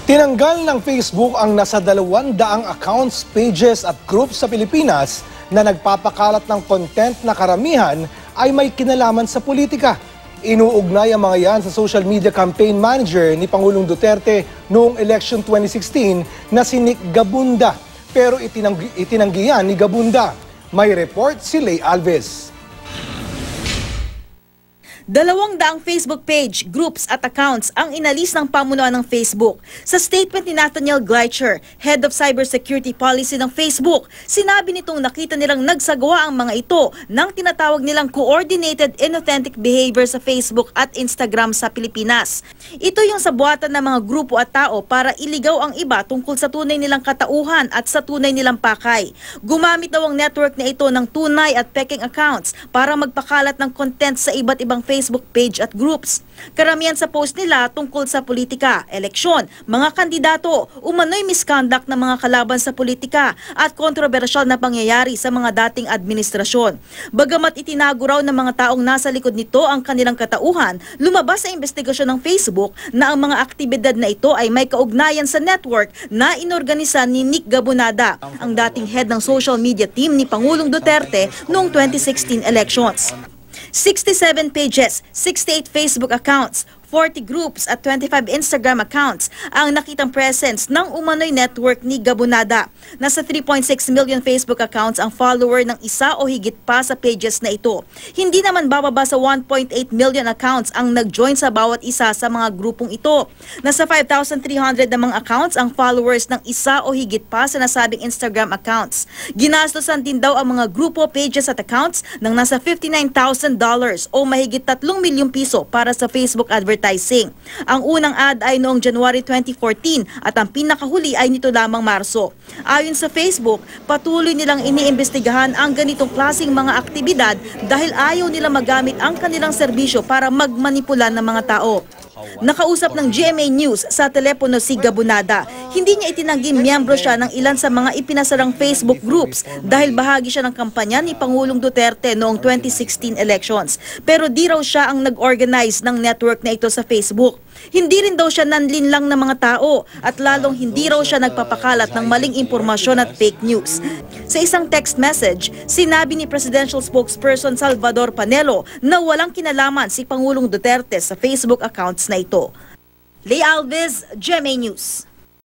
Tinanggal ng Facebook ang nasa 200 accounts, pages at groups sa Pilipinas na nagpapakalat ng content na karamihan ay may kinalaman sa politika. Inuugnay ang mga yan sa social media campaign manager ni Pangulong Duterte noong election 2016 na si Nick Gabunda. Pero itinanggi yan ni Gabunda. May report si Lay Alves. 200 Facebook page, groups at accounts ang inalis ng pamunuan ng Facebook. Sa statement ni Nathaniel Gleicher, Head of Cybersecurity Policy ng Facebook, sinabi nitong nakita nilang nagsagawa ang mga ito ng tinatawag nilang Coordinated Inauthentic Behavior sa Facebook at Instagram sa Pilipinas. Ito yung sabuatan ng mga grupo at tao para iligaw ang iba tungkol sa tunay nilang katauhan at sa tunay nilang pakay. Gumamit daw ang network na ito ng tunay at peking accounts para magpakalat ng content sa iba't ibang Facebook page at groups. Karamihan sa post nila tungkol sa politika, eleksyon, mga kandidato, umano'y misconduct ng mga kalaban sa politika at kontrobersyal na pangyayari sa mga dating administrasyon. Bagamat itinago raw ng mga taong nasa likod nito ang kanilang katauhan, lumabas sa investigasyon ng Facebook na ang mga aktibidad na ito ay may kaugnayan sa network na inorganisa ni Nick Gabunada, ang dating head ng social media team ni Pangulong Duterte noong 2016 elections. 67 pages, 68 Facebook accounts, 40 groups at 25 Instagram accounts ang nakitang presence ng umano'y network ni Gabunada. Nasa 3.6 million Facebook accounts ang follower ng isa o higit pa sa pages na ito. Hindi naman bababa sa 1.8 million accounts ang nag-join sa bawat isa sa mga grupong ito. Nasa 5,300 namang accounts ang followers ng isa o higit pa sa nasabing Instagram accounts. Ginastosan din daw ang mga grupo, pages at accounts ng nasa $59,000 o mahigit 3 milyong piso para sa Facebook advertising. Ang unang ad ay noong January 2014 at ang pinakahuli ay nito lamang Marso. Ayon sa Facebook, patuloy nilang iniimbestigahan ang ganitong klaseng mga aktibidad dahil ayaw nila magamit ang kanilang serbisyo para magmanipulan ng mga tao. Nakausap ng GMA News sa telepono si Gabunada. Hindi niya itinanggi miyembro siya ng ilan sa mga ipinasarang Facebook groups dahil bahagi siya ng kampanya ni Pangulong Duterte noong 2016 elections. Pero di raw siya ang nag-organize ng network na ito sa Facebook. Hindi rin daw siya nanlinlang ng mga tao at lalong hindi raw siya nagpapakalat ng maling impormasyon at fake news. Sa isang text message, sinabi ni Presidential Spokesperson Salvador Panelo na walang kinalaman si Pangulong Duterte sa Facebook accounts na ito. Lay Alves, GMA News.